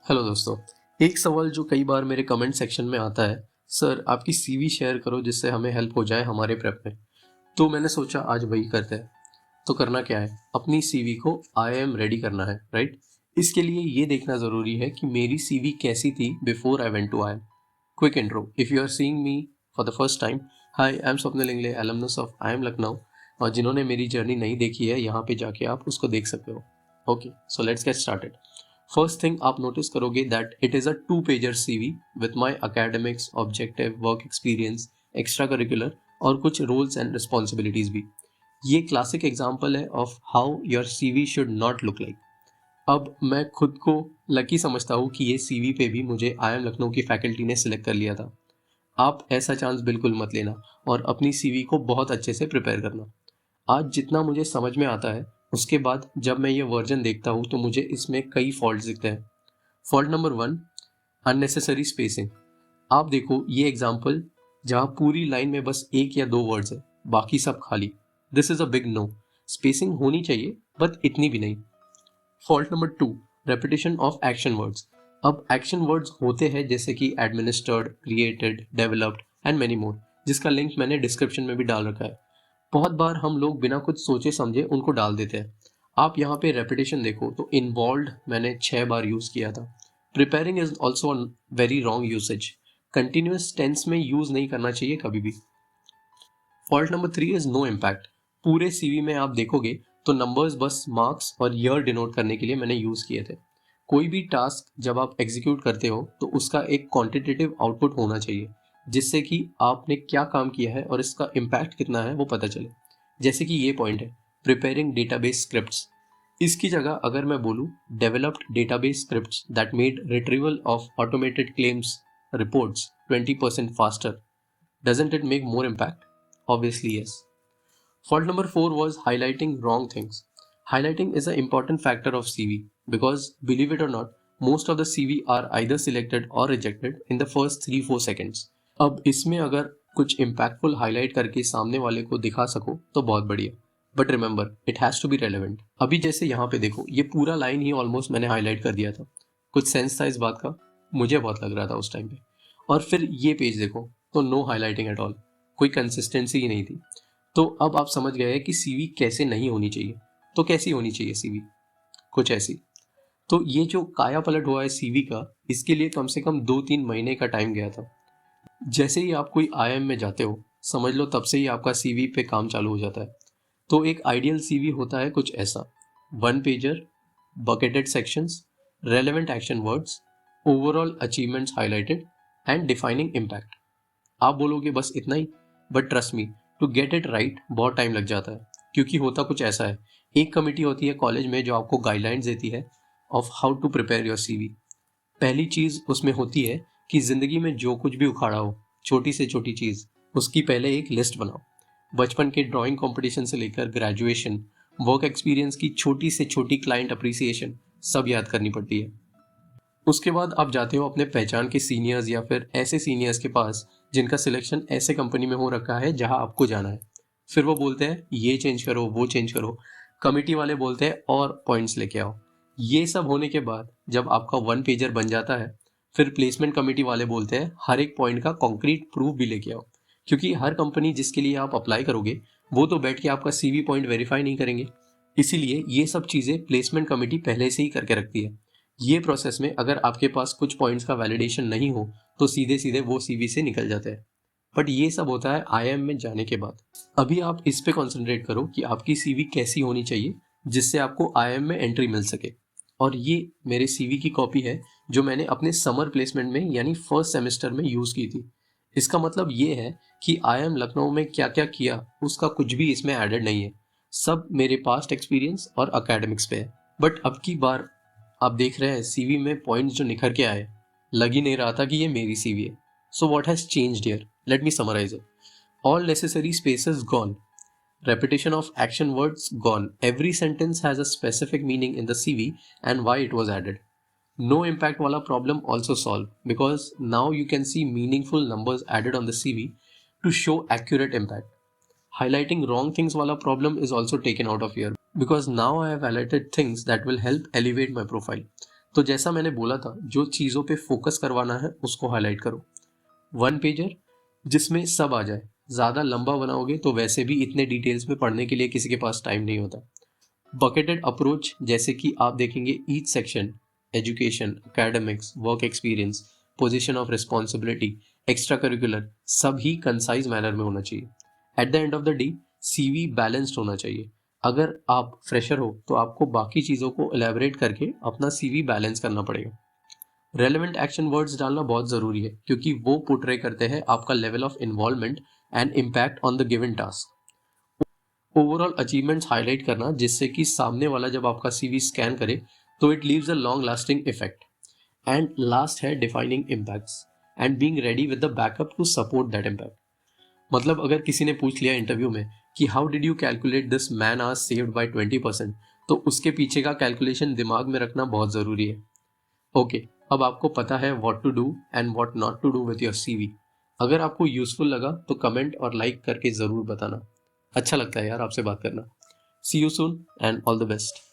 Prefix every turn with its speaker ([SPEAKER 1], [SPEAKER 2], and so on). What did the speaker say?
[SPEAKER 1] Hello दोस्तों। एक सवाल जो कई बार मेरे कमेंट सेक्शन में आता है, सर आपकी सीवी शेयर करो जिससे हमें हेल्प हो जाए हमारे प्रेप में। तो मैंने सोचा आज वही करते हैं। तो करना क्या है, अपनी सीवी को आई एम रेडी करना है, राइट। इसके लिए ये देखना ज़रूरी है कि मेरी सीवी कैसी थी before I went to I M. Quick intro, if you are seeing me for the first time, hi I am Swapnil Ingle, alumnus of I M Lucknow. और जिन्होंने मेरी जर्नी नहीं देखी है, यहाँ पे जाके आप उसको देख सकते हो। Okay, so let's get started. First thing आप नोटिस करोगे that it is a 2 pager CV with my academics, objective, work experience, extra curricular और कुछ रोल्स एंड रिस्पॉन्सिबिलिटीज भी। ये क्लासिक एग्जाम्पल है of how your CV should not look like. अब मैं खुद को लकी समझता हूँ कि ये सीवी पे भी मुझे आई एम लखनऊ की फैकल्टी ने सिलेक्ट कर लिया था। आप ऐसा चांस बिल्कुल मत लेना और अपनी सीवी को बहुत अच्छे से प्रिपेयर करना। आज जितना मुझे समझ में आता है, उसके बाद जब मैं ये वर्जन देखता हूँ तो मुझे इसमें कई फॉल्ट्स दिखते हैं। Fault number 1, unnecessary spacing. आप देखो ये एग्जाम्पल जहाँ पूरी लाइन में बस एक या दो वर्ड्स है, बाकी सब खाली। This is a big no. Spacing होनी चाहिए बट इतनी भी नहीं। Fault number 2, repetition of action words. अब एक्शन वर्ड्स होते हैं जैसे कि administered, created, developed and many more, जिसका लिंक मैंने डिस्क्रिप्शन में भी डाल रखा है। बहुत बार हम लोग बिना कुछ सोचे समझे उनको डाल देते हैं। आप यहाँ पे रेपिटेशन देखो तो इन्वॉल्व मैंने 6 बार यूज किया था। Preparing is also very wrong usage. Continuous tense में यूज नहीं करना चाहिए कभी भी। Fault number 3 is no impact. पूरे सीवी में आप देखोगे तो नंबर्स बस मार्क्स और ईयर डिनोट करने के लिए मैंने यूज किए थे। कोई भी टास्क जब आप एग्जीक्यूट करते हो तो उसका एक क्वांटिटेटिव आउटपुट होना चाहिए, जिससे कि आपने क्या काम किया है और इसका इम्पैक्ट कितना है वो पता चले। जैसे कि ये पॉइंट है, प्रिपेयरिंग डेटाबेस स्क्रिप्ट्स। इसकी जगह अगर मैं बोलूँ developed database scripts that made retrieval of automated claims reports 20% faster, doesn't it make more impact? Obviously, yes. Fault number 4 was highlighting wrong things. Highlighting is an important factor of CV because, believe it or not, most of the CV are either selected or rejected in the first 3-4 seconds. अब इसमें अगर कुछ impactful highlight करके सामने वाले को दिखा सको तो बहुत बढ़िया, but remember it has to be relevant. अभी जैसे यहाँ पे देखो, ये पूरा लाइन ही ऑलमोस्ट मैंने हाईलाइट कर दिया था। कुछ सेंस था इस बात का, मुझे बहुत लग रहा था उस टाइम पे। और फिर ये पेज देखो तो नो हाईलाइटिंग एट ऑल, कोई कंसिस्टेंसी ही नहीं थी। तो अब आप समझ गए कि सीवी कैसे नहीं होनी चाहिए। तो कैसी होनी चाहिए सीवी? कुछ ऐसी। तो ये जो काया पलट हुआ है सीवी का, इसके लिए कम से कम 2-3 महीने का टाइम गया था। जैसे ही आप कोई आईएम में जाते हो, समझ लो तब से ही आपका सीवी पे काम चालू हो जाता है। तो एक आइडियल सीवी होता है कुछ ऐसा: 1 pager, bucketed sections, relevant action words, overall achievements highlighted and defining impact. आप बोलोगे बस इतना ही, but trust me, to get it right बहुत टाइम लग जाता है। क्योंकि होता कुछ ऐसा है, एक कमेटी होती है कॉलेज में जो आपको गाइडलाइंस देती है of how to prepare your CV. पहली चीज़ उसमें होती है कि ज़िंदगी में जो कुछ भी उखाड़ा हो, छोटी से छोटी चीज़, उसकी पहले एक लिस्ट बनाओ। बचपन के ड्राइंग कंपटीशन से लेकर ग्रेजुएशन, वर्क एक्सपीरियंस की छोटी से छोटी क्लाइंट अप्रिसिएशन, सब याद करनी पड़ती है। उसके बाद आप जाते हो अपने पहचान के सीनियर्स या फिर ऐसे सीनियर्स के पास जिनका सिलेक्शन ऐसे कंपनी में हो रखा है जहां आपको जाना है। फिर वो बोलते हैं ये चेंज करो, वो चेंज करो। कमिटी वाले बोलते हैं और पॉइंट्स लेके आओ। ये सब होने के बाद जब आपका 1 पेजर बन जाता है, फिर प्लेसमेंट कमेटी वाले बोलते हैं हर एक पॉइंट का कॉन्क्रीट प्रूफ भी लेके आओ। क्योंकि हर कंपनी जिसके लिए आप अप्लाई करोगे, वो तो बैठ के आपका सीवी पॉइंट वेरीफाई नहीं करेंगे। इसीलिए ये सब चीज़ें प्लेसमेंट कमेटी पहले से ही करके रखती है। ये प्रोसेस में अगर आपके पास कुछ पॉइंट्स का वैलिडेशन नहीं हो तो सीधे सीधे वो सीवी से निकल जाते हैं। बट ये सब होता है आईएम में जाने के बाद। अभी आप इस पे कंसंट्रेट करो कि आपकी सीवी कैसी होनी चाहिए जिससे आपको आईएम में एंट्री मिल सके। और ये मेरे सीवी की कॉपी है जो मैंने अपने समर प्लेसमेंट में यानी फर्स्ट सेमेस्टर में यूज़ की थी। इसका मतलब ये है कि आईएम लखनऊ में क्या क्या किया उसका कुछ भी इसमें एडेड नहीं है। सब मेरे पास्ट एक्सपीरियंस और अकेडमिक्स पे है। बट अब की बार आप देख रहे हैं सीवी में पॉइंट्स जो निखर के आए, लग ही नहीं रहा था कि ये मेरी सीवी है। So what has changed here? Let me summarise it. All necessary spaces gone, repetition of action words gone, every sentence has a specific meaning in the CV and why it was added. No impact wala problem also solved because now you can see meaningful numbers added on the CV to show accurate impact. Highlighting wrong things wala problem is also taken out of here because now I have highlighted things that will help elevate my profile. तो जैसा मैंने बोला था, जो चीज़ों पे focus करवाना है उसको हाईलाइट करो। 1 पेजर जिसमें सब आ जाए। ज़्यादा लंबा बनाओगे तो वैसे भी इतने डिटेल्स में पढ़ने के लिए किसी के पास टाइम नहीं होता। बकेटेड अप्रोच, जैसे कि आप देखेंगे each section, education, academics, work experience, position of responsibility, extra curricular, सब ही कंसाइज मैनर में होना चाहिए। At the end of the day CV balanced होना चाहिए। अगर आप फ्रेशर हो तो आपको बाकी चीज़ों को एलेबरेट करके अपना सीवी बैलेंस करना पड़ेगा। रेलेवेंट एक्शन वर्ड्स डालना बहुत ज़रूरी है, क्योंकि वो पोर्ट्रे करते हैं आपका level of involvement and impact on the given task. Overall achievements highlight करना, जिससे कि सामने वाला जब आपका सीवी स्कैन करे तो it leaves a long lasting effect. And last है defining impacts and being ready with the backup to support that impact. मतलब अगर किसी ने पूछ लिया इंटरव्यू में कि how did you calculate this man hours saved by 20%, तो उसके पीछे का कैलकुलेशन दिमाग में रखना बहुत ज़रूरी है। ओके, अब आपको पता है what to do and what not to do with your CV. अगर आपको यूजफुल लगा तो कमेंट और लाइक करके ज़रूर बताना। अच्छा लगता है यार आपसे बात करना। See you soon and all the best.